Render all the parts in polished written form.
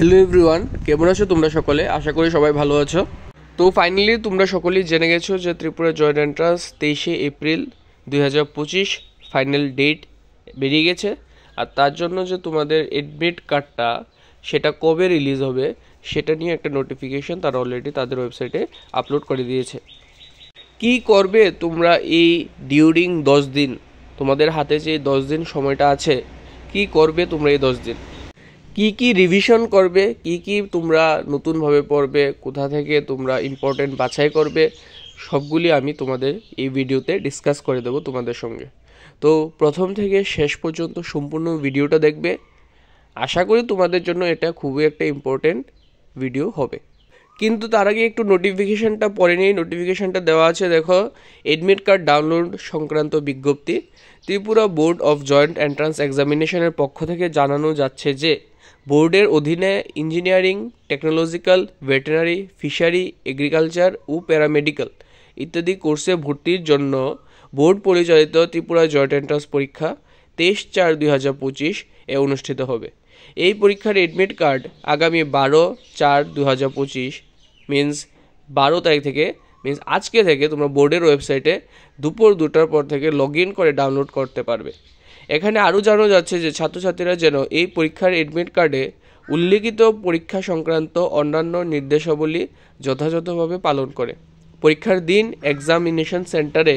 Hello everyone, কেমন আছো তোমরা সকলে? আশা করি সবাই ভালো আছো। তো ফাইনালি তোমরা সকলেই জেনে গেছো যে ত্রিপুরা জয়েন্ট এন্ট্রান্স 23শে এপ্রিল 2025 ফাইনাল ডেট বেরিয়ে গেছে। আর তার জন্য যে তোমাদের এডমিট কার্ডটা সেটা কবে রিলিজ হবে সেটা নিয়ে একটা নোটিফিকেশন তারা অলরেডি তাদের ওয়েবসাইটে আপলোড করে দিয়েছে। কি করবে তোমরা এই ডিউরিং 10 দিন? তোমাদের হাতে যে 10 দিন সময়টা আছে, কি করবে তোমরা এই 10 দিন? কি রিভিশন করবে, কি তোমরা নতুনভাবে পড়বে, কোথা থেকে তোমরা ইম্পর্টেন্ট বাছাই করবে, সবগুলি আমি তোমাদের এই ভিডিওতে ডিসকাস করে দেবো তোমাদের সঙ্গে। তো প্রথম থেকে শেষ পর্যন্ত সম্পূর্ণ ভিডিওটা দেখবে। আশা করি তোমাদের জন্য এটা খুবই একটা ইম্পর্টেন্ট ভিডিও হবে। কিন্তু তার আগে একটু নোটিফিকেশানটা পড়ে নিই। নোটিফিকেশানটা দেওয়া আছে, দেখো, এডমিট কার্ড ডাউনলোড সংক্রান্ত বিজ্ঞপ্তি। Tripura board of joint entrance এক্সামিনেশনের পক্ষ থেকে জানানো যাচ্ছে যে বোর্ডের অধীনে engineering, technological, veterinary, fishery, agriculture ও প্যারামেডিক্যাল ইত্যাদি কোর্সে ভর্তির জন্য বোর্ড পরিচালিত ত্রিপুরা জয়েন্ট এন্ট্রান্স পরীক্ষা 23/4/2025 এ অনুষ্ঠিত হবে। এই পরীক্ষার এডমিট কার্ড আগামী 12/4/2025 মিন্স 12 তারিখ থেকে, মিন্স আজকে থেকে তোমরা বোর্ডের ওয়েবসাইটে দুপুর 2টার পর থেকে লগ ইন করে ডাউনলোড করতে পারবে। এখানে আরও জানানো যাচ্ছে যে ছাত্রছাত্রীরা যেন এই পরীক্ষার এডমিট কার্ডে উল্লিখিত পরীক্ষা সংক্রান্ত অন্যান্য নির্দেশাবলী যথাযথভাবে পালন করে। পরীক্ষার দিন এক্সামিনেশন সেন্টারে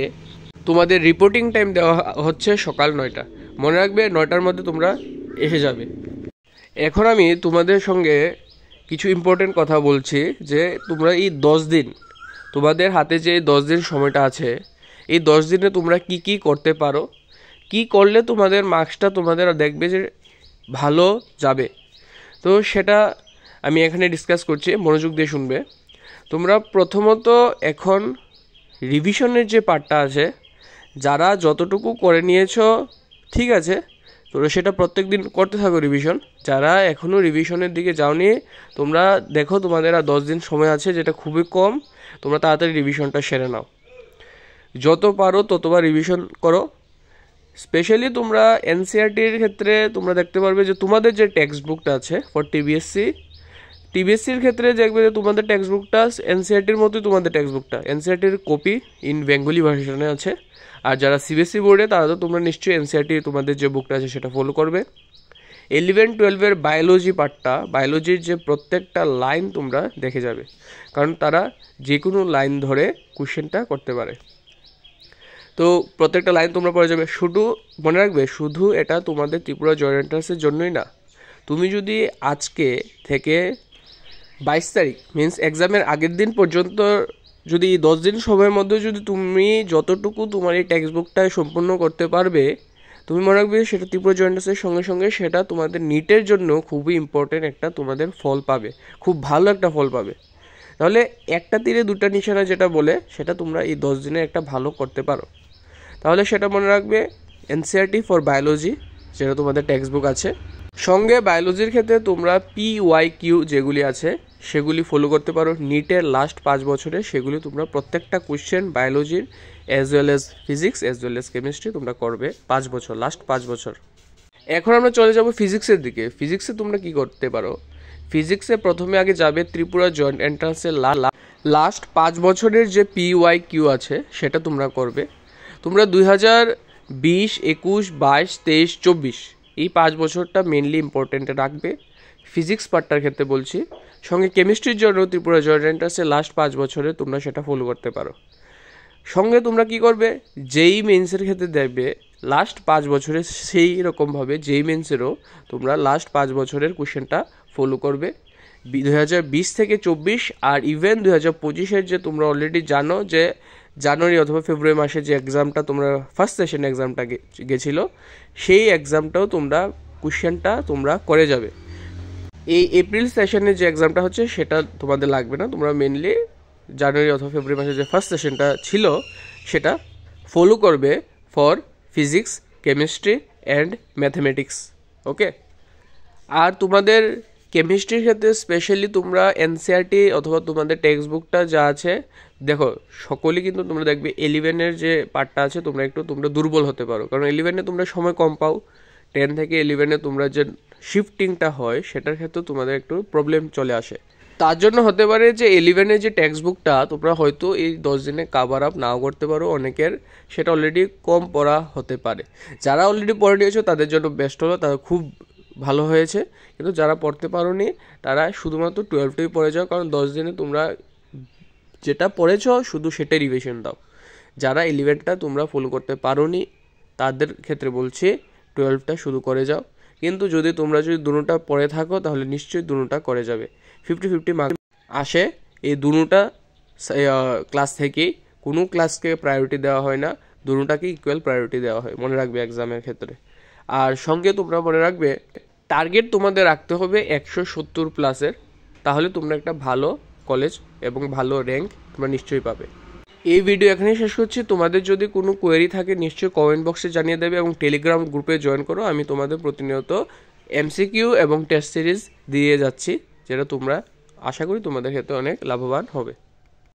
তোমাদের রিপোর্টিং টাইম দেওয়া হচ্ছে সকাল 9টা। মনে রাখবে 9টার মধ্যে তোমরা এসে যাবে। এখন আমি তোমাদের সঙ্গে কিছু ইম্পর্টেন্ট কথা বলছি যে তোমরা এই 10 দিন, তোমাদের হাতে যে 10 দিন সময়টা আছে, এই 10 দিনে তোমরা কি করতে পারো, কি করলে তোমাদের মার্কসটা তোমাদের দেখবে যে ভালো যাবে, তো সেটা আমি এখানে ডিসকাস করছি, মনোযোগ দিয়ে শুনবে। তোমরা প্রথমত এখন রিভিশনের যে পার্টটা আছে, যারা যতটুকু করে নিয়েছো ঠিক আছে, তো সেটা প্রত্যেক দিন করতে থাকো রিভিশন। যারা এখনও রিভিশনের দিকে যাওনি, তোমরা দেখো তোমাদের আর 10 দিন সময় আছে, যেটা খুবই কম। তোমরা তাড়াতাড়ি রিভিশনটা সেরে নাও, যত পারো ততবার রিভিশন করো। স্পেশালি তোমরা এনসিইআরটির ক্ষেত্রে তোমরা দেখতে পারবে যে তোমাদের যে টেক্সট বুকটা আছে ফর টিবিএসসির ক্ষেত্রে দেখবে যে তোমাদের টেক্সট বুকটা এনসিইআরটির মতোই, তোমাদের টেক্সট বুকটা এনসিইআরটির কপি ইন বেঙ্গলি ভার্সনে আছে। আর যারা সিবিএসসি বোর্ডে, তারা তো তোমরা নিশ্চয়ই এনসিইআরটি তোমাদের যে বুকটা আছে সেটা ফলো করবে। 11-12 বায়োলজি পার্টটা, বায়োলজির যে প্রত্যেকটা লাইন তোমরা দেখে যাবে, কারণ তারা যে কোনো লাইন ধরে কোশ্চেনটা করতে পারে। তো প্রত্যেকটা লাইন তোমরা পড়ে যাবে। শুধু মনে রাখবে, শুধু এটা তোমাদের ত্রিপুরা জয়েন্ট এন্ট্রান্সের জন্যই না। তুমি যদি আজকে থেকে 22 তারিখ মিন্স এক্সামের আগের দিন পর্যন্ত যদি 10 দিন সময়ের মধ্যে যদি তুমি যতটুকু তোমার এই টেক্সট বুকটায় সম্পূর্ণ করতে পারবে, তুমি মনে রাখবে সেটা ত্রিপুরা জয়েন্ট এন্ট্রান্সের সঙ্গে সঙ্গে সেটা তোমাদের নিটের জন্য খুবই ইম্পর্টেন্ট একটা তোমাদের ফল পাবে, খুব ভালো একটা ফল পাবে। তাহলে একটা তীরে দুটা নিশানা যেটা বলে, সেটা তোমরা এই 10 দিনে একটা ভালো করতে পারো। তাহলে সেটা মনে রাখবে, এনসিইআরটি ফর বায়োলজি যেটা তোমাদের টেক্সট বুক আছে, সঙ্গে বায়োলজির ক্ষেত্রে তোমরা PYQ যেগুলি আছে সেগুলি ফলো করতে পারো। নিটের লাস্ট 5 বছরে সেগুলি তোমরা প্রত্যেকটা কোশ্চেন বায়োলজির as well as physics as well as chemistry তোমরা করবে 5 বছর, লাস্ট 5 বছর। এখন আমরা চলে যাব ফিজিক্সের দিকে। ফিজিক্সে তোমরা কি করতে পারো? ফিজিক্সে প্রথমে আগে যাবে ত্রিপুরা জয়েন্ট এন্ট্রান্সের লাস্ট 5 বছরের যে PYQ আছে সেটা তোমরা করবে। তোমরা 2020, 21, 22, 23, 24 এই 5 বছরটা মেনলি ইম্পর্টেন্ট রাখবে ফিজিক্স পার্টটার ক্ষেত্রে বলছি। সঙ্গে কেমিস্ট্রির জন্য ত্রিপুরা জয়েন্ট এন্ট্রান্সের লাস্ট 5 বছরে তোমরা সেটা ফলো করতে পারো। সঙ্গে তোমরা কি করবে, জেই মেন্সের ক্ষেত্রে দেখবে লাস্ট 5 বছরে সেই রকমভাবে জেই মেন্সেরও তোমরা লাস্ট 5 বছরের কোশ্চেনটা ফলো করবে 2020 থেকে 24। আর ইভেন 2025-এর যে তোমরা অলরেডি জানো যে জানুয়ারি অথবা ফেব্রুয়ারি মাসে যে এক্সামটা তোমরা ফার্স্ট সেশন এক্সামটা গেছিলো, সেই এক্সামটাও তোমরা কোশ্চেনটা তোমরা করে যাবে। এই এপ্রিল সেশনের যে এক্সামটা হচ্ছে সেটা তোমাদের লাগবে না, তোমরা মেনলি জানুয়ারি অথবা ফেব্রুয়ারি মাসে যে ফার্স্ট সেশনটা ছিল সেটা ফলো করবে for physics, chemistry and mathematics. Okay. আর তোমাদের কেমিস্ট্রির ক্ষেত্রে স্পেশালি তোমরা এনসিইআরটি অথবা তোমাদের টেক্সট বুকটা যা আছে, দেখো সকলেই কিন্তু তোমরা দেখবে 11-এর যে পার্টটা আছে তোমরা দুর্বল হতে পারো, কারণ 11-এ তোমরা সময় কম পাও। 10 থেকে 11-এ তোমরা যে শিফটিংটা হয় সেটার ক্ষেত্রে তোমাদের একটু প্রবলেম চলে আসে। তার জন্য হতে পারে যে 11-এর যে টেক্সট বুকটা তোমরা হয়তো এই 10 দিনে কাভার আপ নাও করতে পারো, অনেকের সেটা অলরেডি কম পড়া হতে পারে। যারা অলরেডি পড়ে নিয়েছো তাদের জন্য বেস্ট হলো, তাদের খুব ভালো হয়েছে। কিন্তু যারা পড়তে পারোনি তারা শুধুমাত্র 12টাই পড়ে যাও, কারণ 10 দিনে তোমরা যেটা পড়েছ শুধু সেটাই রিভিশন দাও। যারা 11টা তোমরা ফলো করতে পারোনি তাদের ক্ষেত্রে বলছি 12টা শুরু করে যাও। কিন্তু যদি তোমরা দুটোটা পড়ে থাকো তাহলে নিশ্চয়ই দুটোটা করে যাবে। 50-50 মার্ক আসে এই দুটোটা ক্লাস থেকেই। কোনো ক্লাসকে প্রায়োরিটি দেওয়া হয় না, দুটোটাকে ইকুয়াল প্রায়োরিটি দেওয়া হয়, মনে রাখবে এক্সামের ক্ষেত্রে। আর সঙ্গে তোমরা মনে রাখবে টার্গেট তোমাদের রাখতে হবে 170+-এর, তাহলে তোমরা একটা ভালো কলেজ এবং ভালো র্যাঙ্ক তোমরা নিশ্চয়ই পাবে। এই ভিডিও এখানেই শেষ করছি। তোমাদের যদি কোনো কোয়েরি থাকে নিশ্চয়ই কমেন্ট বক্সে জানিয়ে দেবে এবং টেলিগ্রাম গ্রুপে জয়েন করো। আমি তোমাদের প্রতিনিয়ত এমসিকিউ এবং টেস্ট সিরিজ দিয়ে যাচ্ছি, যেটা তোমরা আশা করি তোমাদের ক্ষেত্রে অনেক লাভবান হবে।